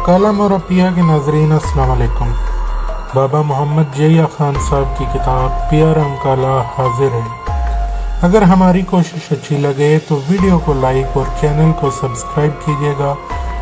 कलम और अपिया के नाजरीन अस्सलाम वालेकुम। बाबा मोहम्मद जया खान साहब की किताब पिया रंग काला हाजिर है। अगर हमारी कोशिश अच्छी लगे तो वीडियो को लाइक और चैनल को सब्सक्राइब कीजिएगा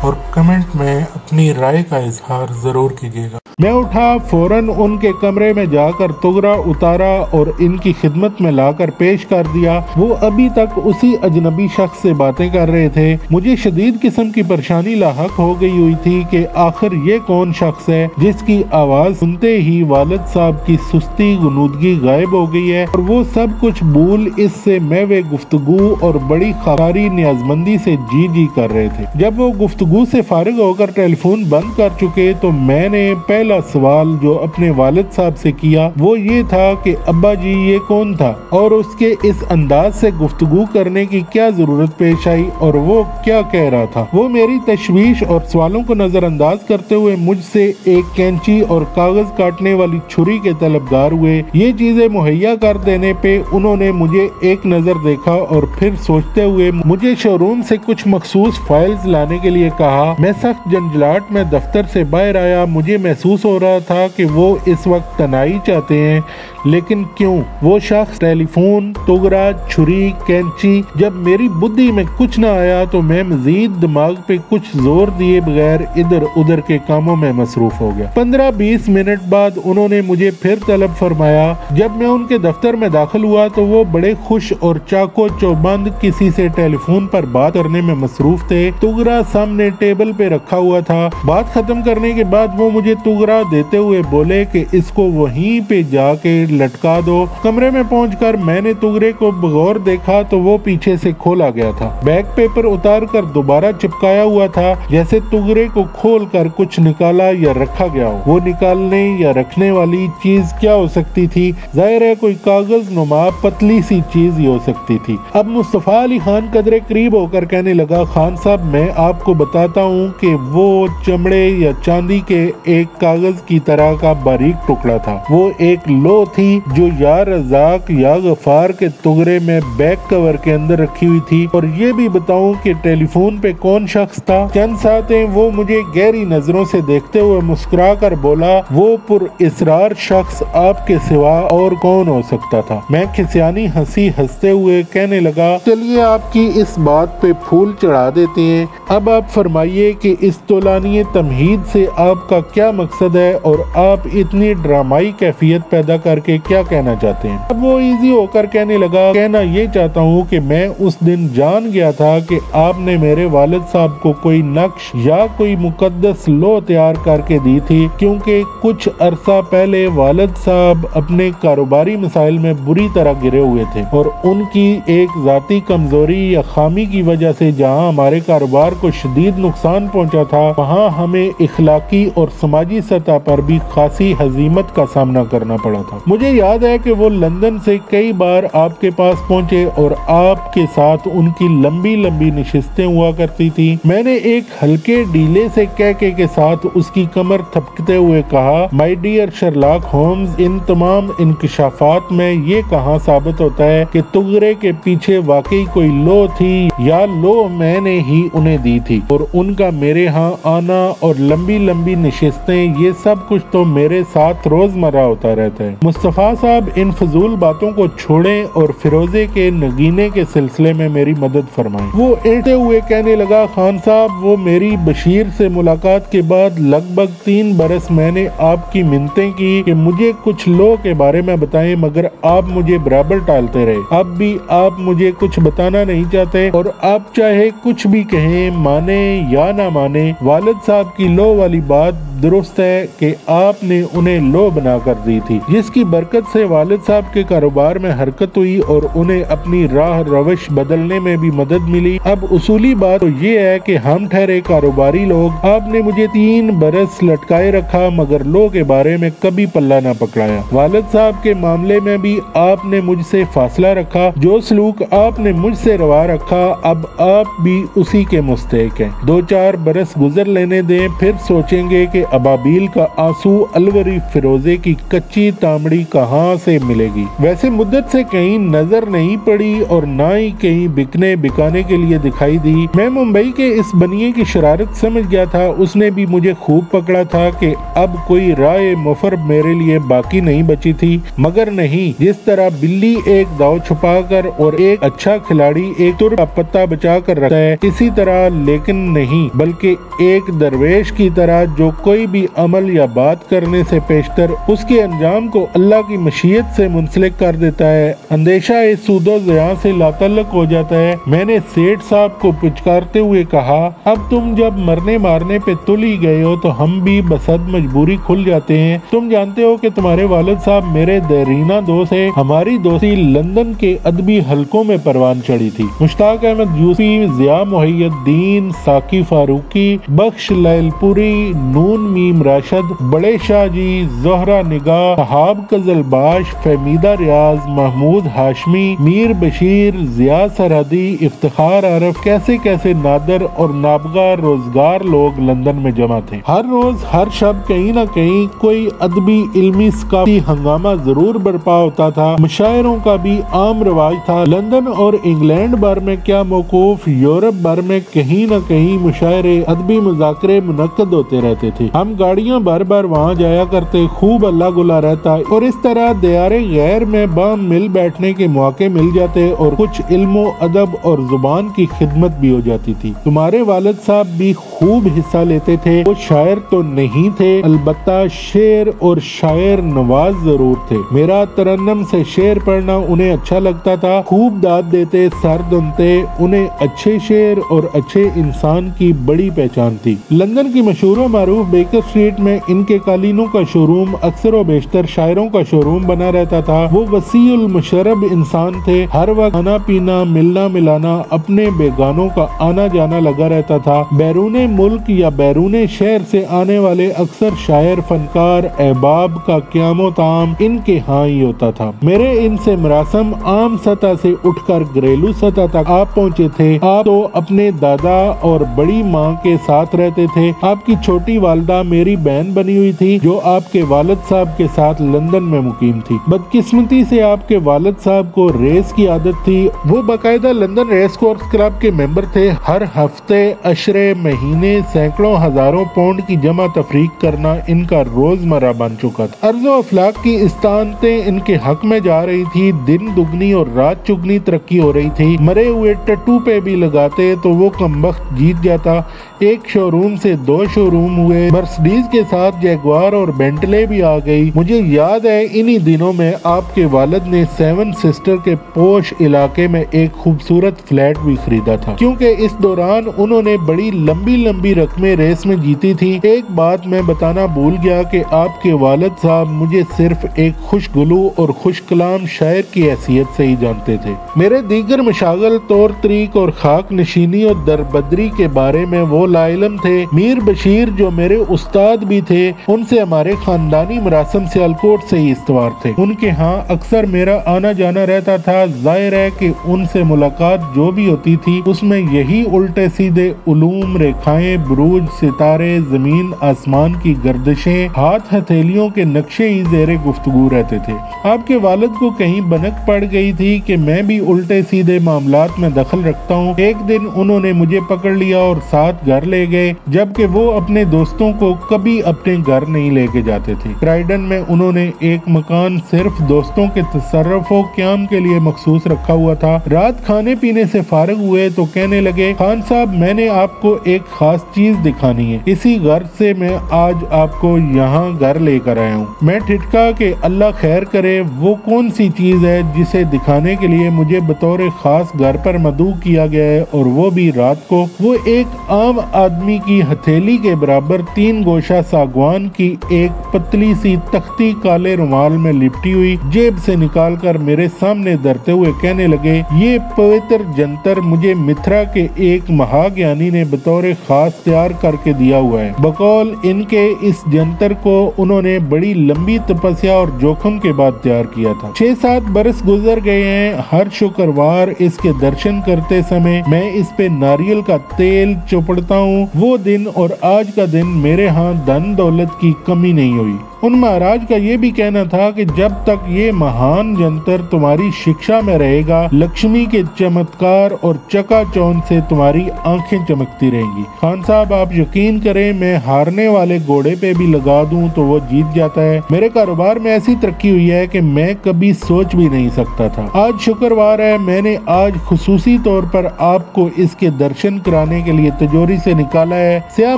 और कमेंट में अपनी राय का इजहार ज़रूर कीजिएगा। मैं उठा, फौरन उनके कमरे में जाकर तुगरा उतारा और इनकी खिदमत में लाकर पेश कर दिया। वो अभी तक उसी अजनबी शख्स से बातें कर रहे थे। मुझे शदीद किस्म की परेशानी लाहक हो गई हुई थी कि आखिर ये कौन शख्स है जिसकी आवाज़ सुनते ही वालिद साहब की सुस्ती गुनूदगी गायब हो गई है और वो सब कुछ भूल इससे मैं वे गुफ्तगू और बड़ी खारी नियाजमंदी से जी जी कर रहे थे। जब वो गुफ्तगू से फारिग होकर टेलीफोन बंद कर चुके तो मैंने पहला सवाल जो अपने वालिद साहब से किया वो ये था कि अब्बा जी ये कौन था और उसके इस अंदाज से गुफ्तगू करने की क्या जरूरत पेश आई और वो क्या कह रहा था। वो मेरी तशवीश और सवालों को नजरअंदाज करते हुए मुझसे एक कैंची और कागज काटने वाली छुरी के तलबगार हुए। ये चीजें मुहैया कर देने पे उन्होंने मुझे एक नजर देखा और फिर सोचते हुए मुझे शोरूम से कुछ मखसूस फाइल्स लाने के लिए कहा। मैं सख्त जंजलाट में दफ्तर से बाहर आया। मुझे महसूस हो रहा था कि वो इस वक्त तनाई चाहते हैं, लेकिन क्यों? वो शख्स, टेलीफोन, तुगरा, छुरी, कैंची। जब मेरी बुद्धि में कुछ न आया तो मैं मजीद दिमाग पे कुछ जोर दिए बगैर इधर उधर के कामों में मसरूफ हो गया। 15-20 मिनट बाद उन्होंने मुझे फिर तलब फरमाया। जब मैं उनके दफ्तर में दाखिल हुआ तो वो बड़े खुश और चाको चौबंद किसी से टेलीफोन पर बात करने में मसरूफ थे। तुगरा सामने टेबल पे रखा हुआ था। बात खत्म करने के बाद वो मुझे तुगरा देते हुए बोले कि इसको वहीं पे जाके लटका दो। कमरे में पहुंचकर मैंने तुगरे को बगौर देखा तो वो पीछे से खोला गया था। बैक पेपर उतार कर दोबारा चिपकाया हुआ था, जैसे तुगरे को खोल कर कुछ निकाला या रखा गया हो। वो निकालने या रखने वाली चीज क्या हो सकती थी? जाहिर है कोई कागज नुमा पतली सी चीज ही हो सकती थी। अब मुस्तफा अली खान कदरे करीब होकर कहने लगा, खान साहब मैं आपको बताता हूँ कि वो चमड़े या चांदी के एक कागज की तरह का बारीक टुकड़ा था। वो एक लो थी जो या रज़ाक या गफार के तुगरे में बैक कवर के अंदर रखी हुई थी। और ये भी बताऊं कि टेलीफोन पे कौन शख्स था? चंद साथें वो मुझे गहरी नजरों से देखते हुए मुस्कुरा कर बोला, वो पुर इसरार शख्स आपके सिवा और कौन हो सकता था? मैं खिसियानी हंसी हंसते हुए कहने लगा, चलिए आपकी इस बात पे फूल चढ़ा देते हैं। अब आप फरमाइए कि इस तोलानी तमहीद से आपका क्या मकसद है और आप इतनी ड्रामाई कैफियत पैदा करके क्या कहना चाहते हैं? अब वो इजी होकर कहने लगा, कहना ये चाहता हूँ कि मैं उस दिन जान गया था कि आपने मेरे वालिद साहब को कोई नक्श या कोई मुकद्दस लो तैयार करके दी थी, क्योंकि कुछ अरसा पहले वालिद साहब अपने कारोबारी मसाइल में बुरी तरह गिरे हुए थे और उनकी एक जाती कमजोरी या खामी की वजह से जहाँ हमारे कारोबार को शदीद नुकसान पहुँचा था, वहाँ हमें इखलाकी और समाजी सतह पर भी खासी हजीमत का सामना करना पड़ा था। मुझे याद है कि वो लंदन से कई बार आपके पास पहुंचे और आपके साथ उनकी लंबी लंबी नशिस्तें हुआ करती थी। मैंने एक हल्के डीले से कहके के साथ उसकी कमर थपकते हुए कहा, माय डियर शर्लॉक होम्स, इन तमाम इंकशाफात में ये कहाँ साबित होता है कि तुगरे के पीछे वाकई कोई लो थी या लो मैंने ही उन्हें दी थी और उनका मेरे यहाँ आना और लंबी लंबी नशिस्तें, ये सब कुछ तो मेरे साथ रोजमर्रा होता रहता है। मुस्तफा साहब इन फजूल बातों को छोड़ें और फिरोजे के नगीने के सिलसिले में मेरी मदद फरमाएं। वो एड़ते हुए कहने लगा, खान साहब वो मेरी बशीर से मुलाकात के बाद लगभग 3 बरस मैंने आपकी मिन्नतें की कि मुझे कुछ लो के बारे में बताएं, मगर आप मुझे बराबर टालते रहे। अब भी आप मुझे कुछ बताना नहीं चाहते और आप चाहे कुछ भी कहें, माने या ना माने, वालिद साहब की लो वाली बात दुरुस्त है कि आपने उन्हें लो बनाकर दी थी, जिसकी बरकत से वालिद साहब के कारोबार में हरकत हुई और उन्हें अपनी राह रविश बदलने में भी मदद मिली। अब उसूली बात तो ये है कि हम ठहरे कारोबारी लोग, आपने मुझे 3 बरस लटकाए रखा मगर लो के बारे में कभी पल्ला न पकड़ाया। वालिद साहब के मामले में भी आपने मुझसे फासला रखा। जो सलूक आपने मुझसे रवा रखा, अब आप भी उसी के मुस्तहिक हैं। 2-4 बरस गुजर लेने दें, फिर सोचेंगे कि अबाबील जलील का आंसू अलवरी फिरोजे की कच्ची तामड़ी कहाँ से मिलेगी। वैसे मुद्दत से कहीं नजर नहीं पड़ी और ना ही कहीं बिकने बिकाने के लिए दिखाई दी। मैं मुंबई के इस बनिए की शरारत समझ गया था। उसने भी मुझे खूब पकड़ा था कि अब कोई राय मुफर मेरे लिए बाकी नहीं बची थी। मगर नहीं, जिस तरह बिल्ली एक दाव छुपाकर और एक अच्छा खिलाड़ी एक तुर का पत्ता बचा कर रखता है, इसी तरह लेकिन नहीं बल्कि एक दरवेश की तरह जो कोई भी अमल या बात करने से पेशतर उसके अंजाम को अल्लाह की मशीयत से मुंसलिक कर देता है। अंदेशा इस सूदो ज़िया से लातल्लक हो जाता है। मैंने सेठ साहब को पुचकारते हुए कहा, अब तुम जब मरने मारने पे तुल ही गए हो तो हम भी बसद मजबूरी खुल जाते हैं। तुम जानते हो कि तुम्हारे वालिद साहब मेरे देरीना दोस्त है। हमारी दोस्ती लंदन के अदबी हलकों में परवान चढ़ी थी। मुश्ताक अहमद यूसी, ज़िया मुहियुद्दीन, साकी फारूकी, बख्श लैलपुरी, नून मीम राशद, बड़े शाह जी, जोहरा निगाह, शहाब कजलबाश, फहमीदा रियाज, महमूद हाशमी, मीर बशीर, ज़िया सरहदी, इफ्तिखार आरफ, कैसे कैसे नादर और नाबगा रोजगार लोग लंदन में जमा थे। हर रोज हर शब कहीं न कहीं कोई अदबी इल्मी सकाफी हंगामा जरूर बर्पा होता था। मुशायरों का भी आम रिवाज था। लंदन और इंग्लैंड भर में क्या मौकूफ यूरोप भर में कहीं न कहीं मुशायरे अदबी मुज़ाकरे मुनक्कद होते रहते थे। हम गाड़ियाँ बार बार वहाँ जाया करते, खूब अल्लाह गुला रहता और इस तरह दियारे गैर में बाम मिल बैठने के मौके मिल जाते और कुछ इल्मो अदब और जुबान की खिदमत भी हो जाती थी। तुम्हारे वालिद साहब भी खूब हिस्सा लेते थे। वो शायर तो नहीं थे, अलबत्ता शेर और शायर नवाज जरूर थे। मेरा तरन्नम से शेर पढ़ना उन्हें अच्छा लगता था। खूब दाद देते, सर दुनते। उन्हें अच्छे शेर और अच्छे इंसान की बड़ी पहचान थी। लंदन की मशहूर मारूफ बेकर स्ट्रीट में इनके कालीनों का शोरूम अक्सर व बेशतर शायरों का शोरूम बना रहता था। वो वसीउल मुशर्रब इंसान थे। हर वक्त खाना पीना, मिलना मिलाना, अपने बेगानों का आना जाना लगा रहता था। बैरूने मुल्क या बैरूने शहर से आने वाले अक्सर शायर, फनकार, अहबाब का क़यामो ताम इनके यहाँ ही होता था। मेरे इनसे मरासम आम सतह से उठकर घरेलू सतह तक आप पहुँचे थे। आप तो अपने दादा और बड़ी माँ के साथ रहते थे। आपकी छोटी वालदा मेरी बहन बनी हुई थी जो आपके वालिद साहब के साथ लंदन में मुकीम थी। बदकिस्मती से आपके वालिद साहब को रेस की आदत थी। वो बाकायदा लंदन रेस कोर्स क्लब के मेंबर थे। हर हफ्ते, अशरे, महीने, सैकड़ों हजारों पाउंड की जमा तफरीक करना इनका रोजमर्रा बन चुका था। अर्ज़ो अफलाक की इस्तानतें इनके हक में जा रही थी। दिन दुगनी और रात चुगनी तरक्की हो रही थी। मरे हुए टट्टू पे भी लगाते तो वो कमबख्त जीत जाता। एक शोरूम से 2 शोरूम हुए। मर्सिडीज के साथ जैगवार और बेंटले भी आ गई। मुझे याद है इन्हीं दिनों में आपके वालिद ने 7 सिस्टर के पोश इलाके में एक खूबसूरत फ्लैट भी खरीदा था, क्योंकि इस दौरान उन्होंने बड़ी लंबी लंबी रकमें रेस में जीती थी। एक बात मैं बताना भूल गया कि आपके वालिद साहब मुझे सिर्फ एक खुशगुलू और खुश कलाम शायर की हैसियत से ही जानते थे। मेरे दीगर मशागल, तौर तरीक और खाक नशीनी और दरबदरी के बारे में वो लाइलम थे। मीर बशीर जो मेरे उस्ताद भी थे, उनसे हमारे खानदानी मरासम सियालकोट से ही इस्तवार थे। उनके यहाँ अक्सर मेरा आना जाना रहता था। जाहिर है कि उनसे मुलाकात जो भी होती थी उसमें यही उल्टे सीधे उलूम, रेखाएं, बुरूज, सितारे, जमीन आसमान की गर्दिशें, हाथ हथेलियों के नक्शे ही ज़ेरे गुफ्तगू रहते थे। आपके वालिद को कहीं बनक पड़ गई थी कि मैं भी उल्टे सीधे मामलात में दखल रखता हूँ। एक दिन उन्होंने मुझे पकड़ लिया और साथ घर ले गए, जबकि वो अपने दोस्तों को कभी अपने घर नहीं लेके जाते थे। क्राइडन में उन्होंने एक मकान सिर्फ दोस्तों के तसर्रुफ़ो क़याम के लिए मखसूस रखा हुआ था। रात खाने पीने से फारिग हुए तो कहने लगे, खान साहब मैंने आपको एक खास चीज दिखानी है। इसी घर से मैं आज आपको यहाँ घर लेकर आया हूँ। मैं ठिठका के अल्लाह खैर करे, वो कौन सी चीज है जिसे दिखाने के लिए मुझे बतौर खास घर पर मदऊ किया गया है, और वो भी रात को। वो एक आम आदमी की हथेली के बराबर 3 गोशा सागवान की एक पतली सी तख्ती काले रुमाल में लिपटी हुई जेब से निकालकर मेरे सामने धरते हुए कहने लगे, ये पवित्र जंतर मुझे मिथ्रा के एक महाज्ञानी ने बतौर खास तैयार करके दिया हुआ है। बकौल इनके इस जंतर को उन्होंने बड़ी लंबी तपस्या और जोखम के बाद तैयार किया था। 6-7 बरस गुजर गए हैं। हर शुक्रवार इसके दर्शन करते समय मैं इस पे नारियल का तेल चुपड़ता हूँ। वो दिन और आज का दिन मेरे यहाँ धन दौलत की कमी नहीं हुई। उन महाराज का ये भी कहना था कि जब तक ये महान जंतर तुम्हारी शिक्षा में रहेगा, लक्ष्मी के चमत्कार और चकाचौंध से तुम्हारी आंखें चमकती रहेंगी। खान साहब, आप यकीन करें, मैं हारने वाले घोड़े पे भी लगा दूं तो वो जीत जाता है। मेरे कारोबार में ऐसी तरक्की हुई है कि मैं कभी सोच भी नहीं सकता था। आज शुक्रवार है, मैंने आज खुसूसी तौर पर आपको इसके दर्शन कराने के लिए तिजोरी से निकाला है स्याह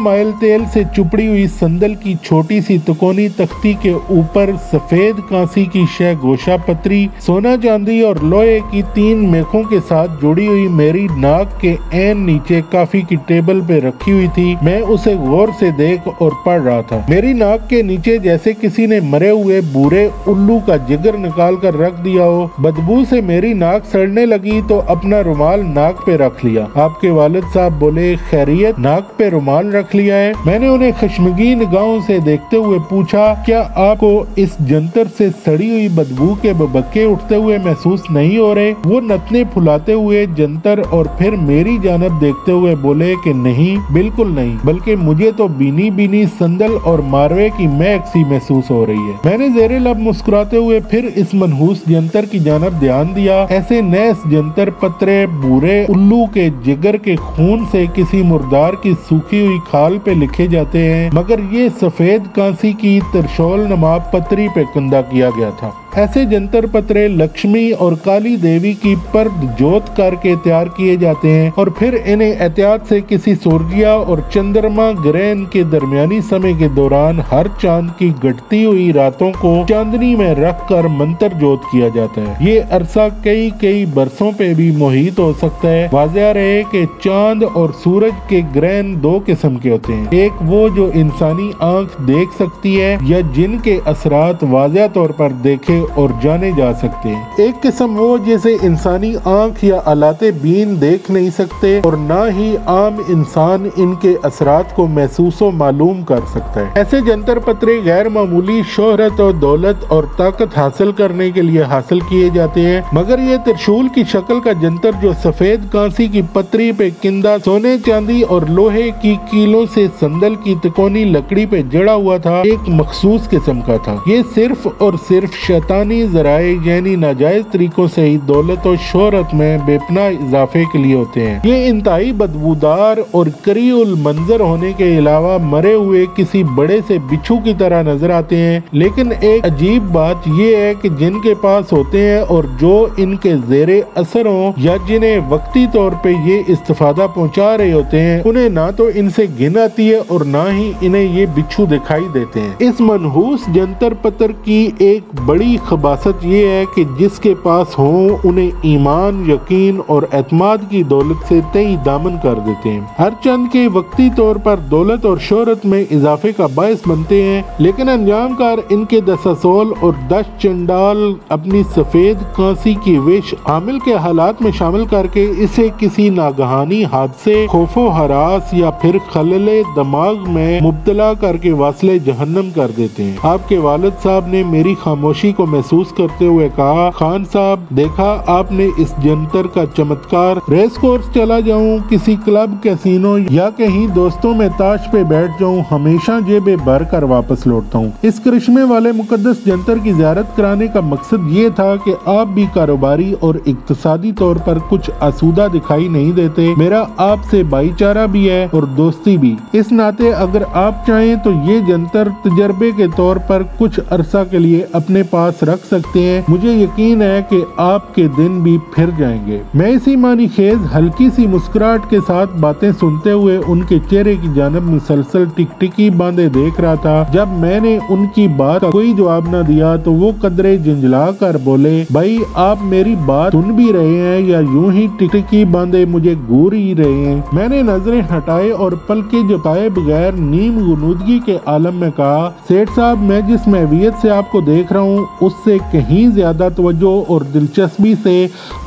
माइल तेल से चुपड़ी हुई संदल की छोटी सी तिकोनी तख्ती के ऊपर सफेद कांसी की शह गोशा पत्री, सोना चांदी और लोहे की 3 मेखों के साथ जुड़ी हुई मेरी नाक के ऐन नीचे काफी की टेबल पे रखी हुई थी। मैं उसे गौर से देख और पढ़ रहा था। मेरी नाक के नीचे जैसे किसी ने मरे हुए बूढ़े उल्लू का जिगर निकाल कर रख दिया हो। बदबू से मेरी नाक सड़ने लगी तो अपना रुमाल नाक पे रख लिया। आपके वालिद साहब बोले, खैरियत, नाक पे रुमाल रख लिया है? मैंने उन्हें खशमगीन निगाहों से देखते हुए पूछा, क्या आपको इस जंतर से सड़ी हुई बदबू के बबक्के उठते हुए महसूस नहीं हो रहे? वो नथने फुलाते हुए जंतर और फिर मेरी जानब देखते हुए बोले कि नहीं, बिल्कुल नहीं, बल्कि मुझे तो बीनी बीनी संदल और मारवे की महक सी महसूस हो रही है। मैंने ज़ेरे लब मुस्कुराते हुए फिर इस मनहूस जंतर की जानब ध्यान दिया। ऐसे नैस जंतर पत्रे बूढ़े उल्लू के जिगर के खून से किसी मुर्दार की सूखी हुई खाल पे लिखे जाते हैं, मगर ये सफेद कांसी की त्रिशूल नुमा पत्री पे कंदा किया गया था। ऐसे जंतर पत्रे लक्ष्मी और काली देवी की पर्द जोत करके तैयार किए जाते हैं और फिर इन्हें एहतियात से किसी सूर्या और चंद्रमा ग्रहण के दरमियानी समय के दौरान हर चांद की घटती हुई रातों को चांदनी में रख कर मंत्र जोत किया जाता है। ये अरसा कई कई बरसों पे भी मोहित हो सकता है। वाज़ेह रहे कि चांद और सूरज के ग्रहण 2 किस्म के होते हैं, एक वो जो इंसानी आंख देख सकती है या जिनके असरात वाज़ेह तौर पर देखे और जाने जा सकते हैं। एक किस्म वो जिसे इंसानी आंख या अलाते बीन देख नहीं सकते और ना ही आम इंसान इनके असरात को महसूस और मालूम कर सकता है। ऐसे जंतर पत्रे गैर मामूली शोहरत और दौलत और ताकत हासिल करने के लिए हासिल किए जाते हैं, मगर ये त्रिशूल की शक्ल का जंतर जो सफेद कांसी की पत्री पे किंदा सोने चांदी और लोहे की कीलों से संदल की तिकोनी लकड़ी पे जड़ा हुआ था, एक मखसूस किस्म का था। ये सिर्फ और सिर्फ शैतानी जराए यानी नाजायज तरीकों से ही दौलत और शोहरत में बेपना इजाफे के लिए होते हैं। ये इंतहाई बदबूदार और करीउल मंजर होने के अलावा मरे हुए किसी बड़े से बिच्छू की तरह नजर आते हैं, लेकिन एक अजीब बात ये है कि जिनके पास होते हैं और जो इनके जेरे असर हो या जिन्हें वक्ती तौर पे ये इस्तिफादा पहुंचा रहे होते हैं, उन्हें ना तो इनसे घिन आती है और ना ही इन्हें ये बिच्छू दिखाई देते हैं। इस मनहूस जंतर पत्तर की एक बड़ी खबासत ये है कि जिसके पास हो उन्हें ईमान, यकीन और एतमाद की दौलत से तई दामन कर देते हैं। हर चंद के वक्ती तौर पर दौलत और शोहरत में इजाफे का बायस बनते हैं, लेकिन अंजामकार इनके 10 असौल और 10 चंडाल अपनी सफेद कांसी की विश हामिल के हालात में शामिल करके इसे किसी नागहानी हादसे, खौफो हरास या फिर खलले दिमाग में मुब्तला करके वासले जहन्नम कर देते हैं। आपके वालिद साहब ने मेरी खामोशी को महसूस करते हुए कहा, खान साहब, देखा आपने इस जंतर का चमत्कार। रेस कोर्स चला जाऊं, किसी क्लब, कैसीनो या कहीं दोस्तों में ताश पे बैठ जाऊं, हमेशा जेबे भर कर वापस लौटता हूं। इस करिश्मे वाले मुकद्दस जंतर की ज़ियारत कराने का मकसद ये था कि आप भी कारोबारी और इक्तिसादी तौर पर कुछ आसूदा दिखाई नहीं देते। मेरा आपसे भाईचारा भी है और दोस्ती भी। इस नाते अगर आप चाहें तो ये जंतर तजर्बे के तौर पर कुछ अरसा के लिए अपने पास रख सकते हैं। मुझे यकीन है कि आपके दिन भी फिर जाएंगे। मैं इसी मानी खेज हल्की सी मुस्कुराहट के साथ बातें सुनते हुए उनके चेहरे की जानब मुसलसल टिकटिकी बांधे देख रहा था। जब मैंने उनकी बात का कोई जवाब न दिया तो वो कदरे झंझला कर बोले, भाई आप मेरी बात सुन भी रहे हैं या यूं ही टिकटिकी बांधे मुझे घूर ही रहे हैं? मैंने नजरें हटाए और पलके झपकाए बगैर नीम गुनूदगी के आलम में कहा, सेठ साहब, मैं जिस महवियत से आपको देख रहा हूँ उससे कहीं ज्यादा तवज्जो और दिलचस्पी से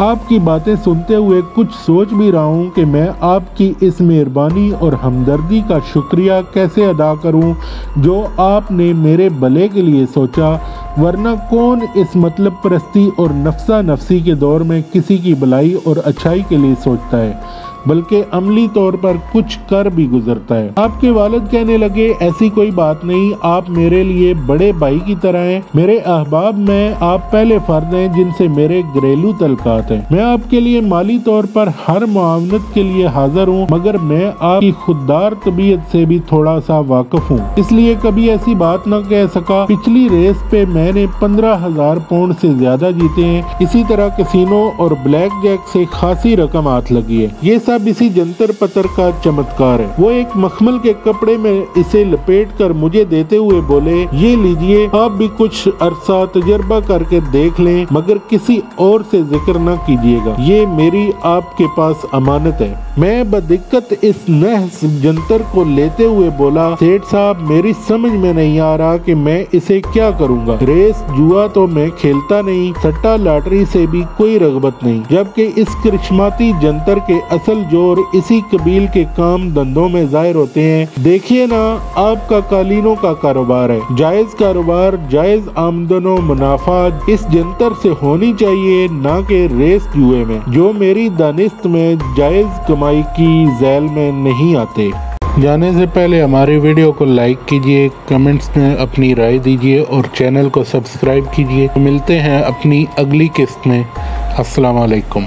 आपकी बातें सुनते हुए कुछ सोच भी रहा हूँ कि मैं आपकी इस मेहरबानी और हमदर्दी का शुक्रिया कैसे अदा करूँ जो आपने मेरे भले के लिए सोचा, वरना कौन इस मतलब परस्ती और नफ्सा नफसी के दौर में किसी की भलाई और अच्छाई के लिए सोचता है। बल्कि अमली तौर पर कुछ कर भी गुजरता है। आपके वालिद कहने लगे, ऐसी कोई बात नहीं, आप मेरे लिए बड़े भाई की तरह हैं, मेरे अहबाब में आप पहले फर्द हैं जिनसे मेरे घरेलू तल्कात हैं। मैं आपके लिए माली तौर पर हर मुआवनत के लिए हाजिर हूँ, मगर मैं आपकी खुददार तबीयत से भी थोड़ा सा वाकिफ हूँ, इसलिए कभी ऐसी बात न कह सका। पिछली रेस पे मैंने 15,000 पाउंड से ज्यादा जीते हैं। इसी तरह कैसीनो और ब्लैक जैक से खासी रकम हाथ लगी है। ये सब इसी जंतर पतर का चमत्कार है। वो एक मखमल के कपड़े में इसे लपेट कर मुझे देते हुए बोले, ये लीजिए, आप भी कुछ अरसा तजर्बा करके देख लें, मगर किसी और से जिक्र न कीजिएगा, ये मेरी आपके पास अमानत है। मैं बदिक्कत इस नहस जंतर को लेते हुए बोला, सेठ साहब, मेरी समझ में नहीं आ रहा कि मैं इसे क्या करूंगा। रेस जुआ तो मैं खेलता नहीं, सट्टा लॉटरी से भी कोई रगबत नहीं, जबकि इस करिश्माती जंतर के असल जोर इसी कबील के काम धंधों में जाहिर होते हैं। देखिए ना, आपका कालीनों का कारोबार है, जायज कारोबार, जायज आमदनो मुनाफा इस जंतर से होनी चाहिए, ना कि रेस जुए में, जो मेरी दानिस्त में जायज कमाई की झैल में नहीं आते। जाने से पहले हमारे वीडियो को लाइक कीजिए, कमेंट्स में अपनी राय दीजिए और चैनल को सब्सक्राइब कीजिए। मिलते हैं अपनी अगली किस्त में। अस्सलाम वालेकुम।